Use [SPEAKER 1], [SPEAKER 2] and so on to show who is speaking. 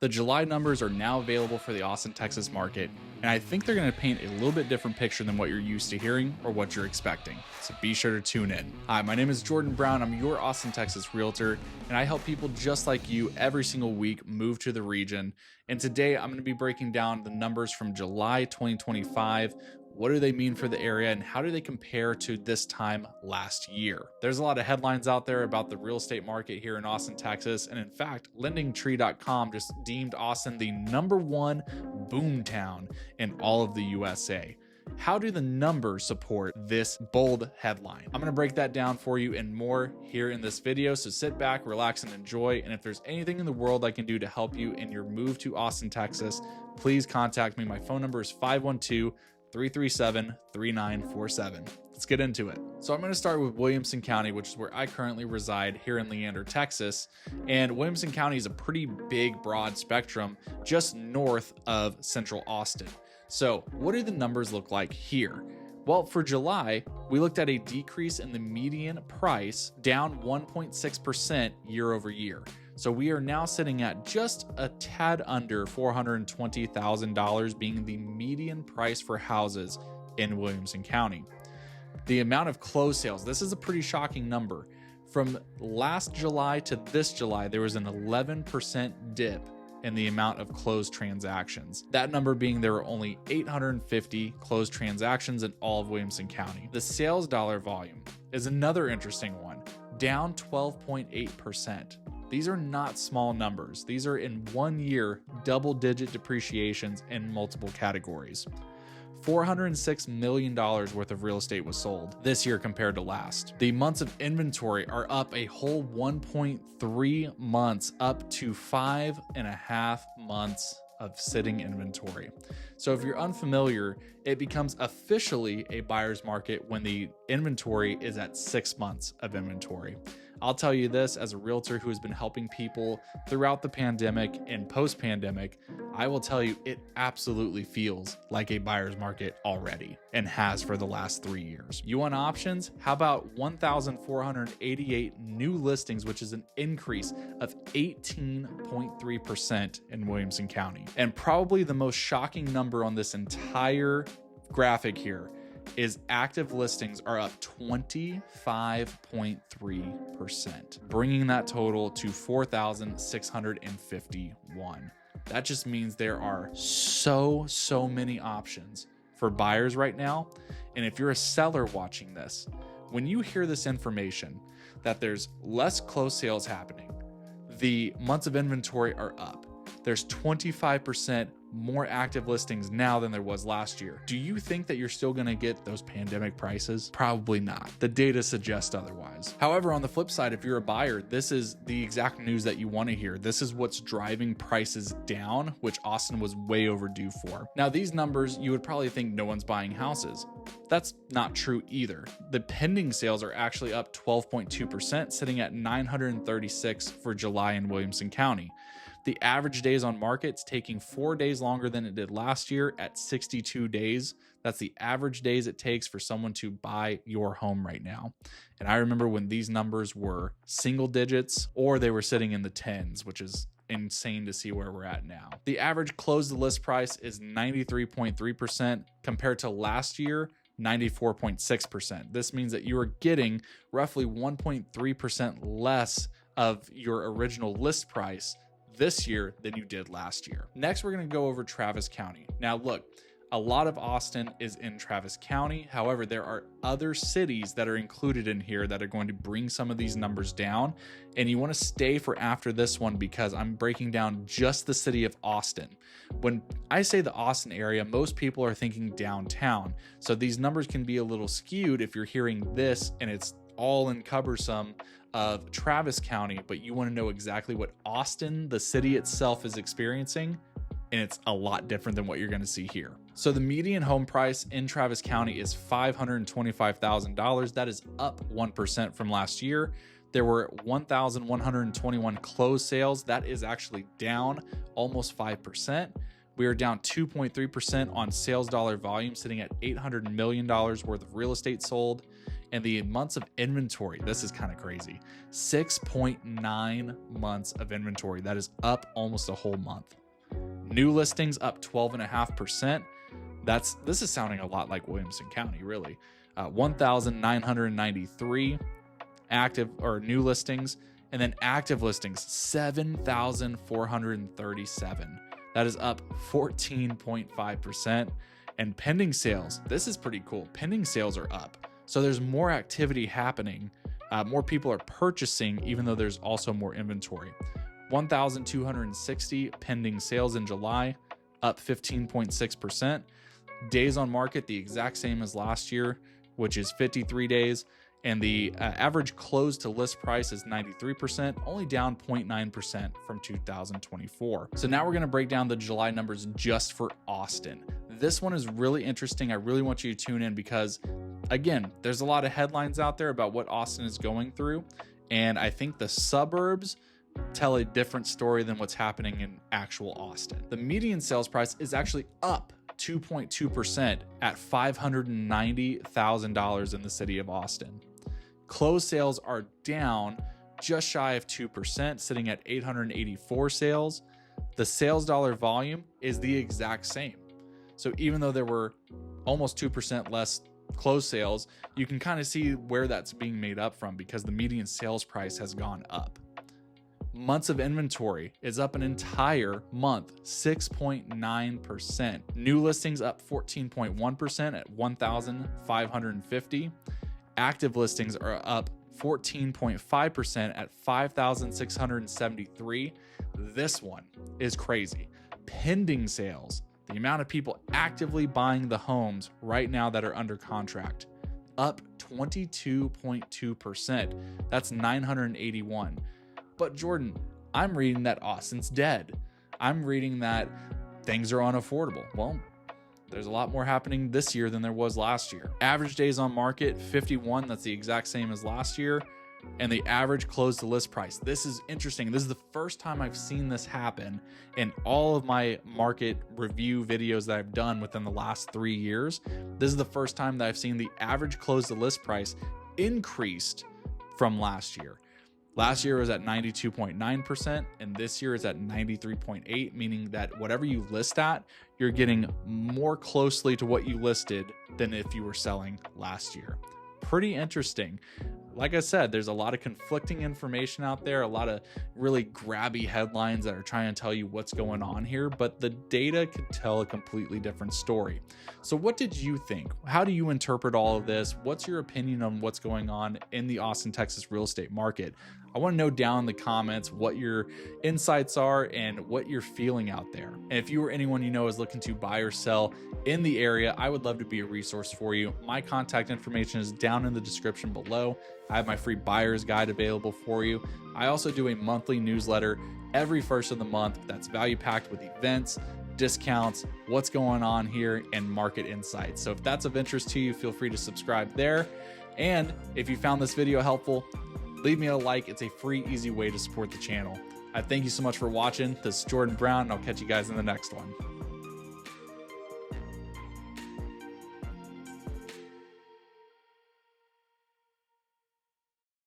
[SPEAKER 1] The July numbers are now available for the Austin, Texas market, and I think they're going to paint a little bit different picture than what you're used to hearing or what you're expecting. So be sure to tune in. Hi, my name is Jordan Brown. I'm your Austin, Texas realtor, and I help people just like you every single week move to the region. And today I'm going to be breaking down the numbers from July 2025. What do they mean for the area and how do they compare to this time last year? There's a lot of headlines out there about the real estate market here in Austin, Texas. And in fact, LendingTree.com just deemed Austin the #1 boom town in all of the USA. How do the numbers support this bold headline? I'm going to break that down for you and more here in this video. So sit back, relax, and enjoy. And if there's anything in the world I can do to help you in your move to Austin, Texas, please contact me. My phone number is 512-337-3947. Let's get into it. So I'm going to start with Williamson County, which is where I currently reside here in Leander, Texas. And Williamson County is a pretty big, broad spectrum just north of central Austin. So what do the numbers look like here? Well, for July, we looked at a decrease in the median price, down 1.6% year over year. So we are now sitting at just a tad under $420,000 being the median price for houses in Williamson County. The amount of closed sales, this is a pretty shocking number. From last July to this July, there was an 11% dip in the amount of closed transactions. That number being there were only 850 closed transactions in all of Williamson County. The sales dollar volume is another interesting one, down 12.8%. These are not small numbers. These are in 1 year, double-digit depreciations in multiple categories. $406 million worth of real estate was sold this year compared to last. The months of inventory are up a whole 1.3 months, up to 5.5 months of sitting inventory. So if you're unfamiliar, it becomes officially a buyer's market when the inventory is at 6 months of inventory. I'll tell you this, as a realtor who has been helping people throughout the pandemic and post-pandemic, I will tell you it absolutely feels like a buyer's market already and has for the last 3 years. You want options? How about 1,488 new listings, which is an increase of 18.3% in Williamson County. And probably the most shocking number on this entire graphic here is active listings are up 25.3%, bringing that total to 4,651. That just means there are so many options for buyers right now. And if you're a seller watching this, when you hear this information that there's less closed sales happening, the months of inventory are up, there's 25% more active listings now than there was last year. Do you think that you're still going to get those pandemic prices? Probably not. The data suggests otherwise. However, on the flip side, if you're a buyer, this is the exact news that you want to hear. This is what's driving prices down, which Austin was way overdue for. Now, these numbers, you would probably think no one's buying houses. That's not true either. The pending sales are actually up 12.2%, sitting at 936 for July in Williamson County. The average days on market's taking 4 days longer than it did last year at 62 days. That's the average days it takes for someone to buy your home right now. And I remember when these numbers were single digits or they were sitting in the tens, which is insane to see where we're at now. The average close to list price is 93.3% compared to last year, 94.6%. This means that you are getting roughly 1.3% less of your original list price this year than you did last year. Next, we're going to go over Travis County. Now, look, a lot of Austin is in Travis County. However, there are other cities that are included in here that are going to bring some of these numbers down. And you want to stay for after this one because I'm breaking down just the city of Austin. When I say the Austin area, most people are thinking downtown. So these numbers can be a little skewed if you're hearing this and it's all encompassing of Travis County, but you want to know exactly what Austin, the city itself, is experiencing, and it's a lot different than what you're going to see here. So the median home price in Travis County is $525,000. That is up 1% from last year. There were 1,121 closed sales. That is actually down almost 5%. We are down 2.3% on sales dollar volume, sitting at $800 million worth of real estate sold. And the months of inventory, this is kind of crazy. 6.9 months of inventory. That is up almost a whole month. New listings up 12.5%. This is sounding a lot like Williamson County, really. 1,993 active or new listings, and then active listings 7,437. That is up 14.5%. And pending sales, this is pretty cool. Pending sales are up. So there's more activity happening. More people are purchasing, even though there's also more inventory. 1,260 pending sales in July, up 15.6%. Days on market, the exact same as last year, which is 53 days. And the average close to list price is 93%, only down 0.9% from 2024. So now we're going to break down the July numbers just for Austin. This one is really interesting. I really want you to tune in because, again, there's a lot of headlines out there about what Austin is going through. And I think the suburbs tell a different story than what's happening in actual Austin. The median sales price is actually up 2.2% at $590,000 in the city of Austin. Closed sales are down just shy of 2%, sitting at 884 sales. The sales dollar volume is the exact same. So even though there were almost 2% less closed sales, you can kind of see where that's being made up from because the median sales price has gone up. Months of inventory is up an entire month, 6.9%. New listings up 14.1% at 1,550. Active listings are up 14.5% at 5,673. This one is crazy. Pending sales, the amount of people actively buying the homes right now that are under contract, up 22.2%. That's 981. But Jordan, I'm reading that Austin's dead. I'm reading that things are unaffordable. Well, there's a lot more happening this year than there was last year. Average days on market, 51. That's the exact same as last year. And the average close to list price. This is interesting. This is the first time I've seen this happen in all of my market review videos that I've done within the last 3 years. This is the first time that I've seen the average close to list price increased from last year. Last year was at 92.9%, and this year is at 93.8%, meaning that whatever you list at, you're getting more closely to what you listed than if you were selling last year. Pretty interesting. Like I said, there's a lot of conflicting information out there, a lot of really grabby headlines that are trying to tell you what's going on here, but the data could tell a completely different story. So what did you think? How do you interpret all of this? What's your opinion on what's going on in the Austin, Texas real estate market? I want to know down in the comments what your insights are and what you're feeling out there. And if you or anyone you know is looking to buy or sell in the area, I would love to be a resource for you. My contact information is down in the description below. I have my free buyer's guide available for you. I also do a monthly newsletter every first of the month that's value packed with events, discounts, what's going on here, and market insights. So if that's of interest to you, feel free to subscribe there. And if you found this video helpful, leave me a like. It's a free, easy way to support the channel. I thank you so much for watching. This is Jordan Brown, and I'll catch you guys in the next one.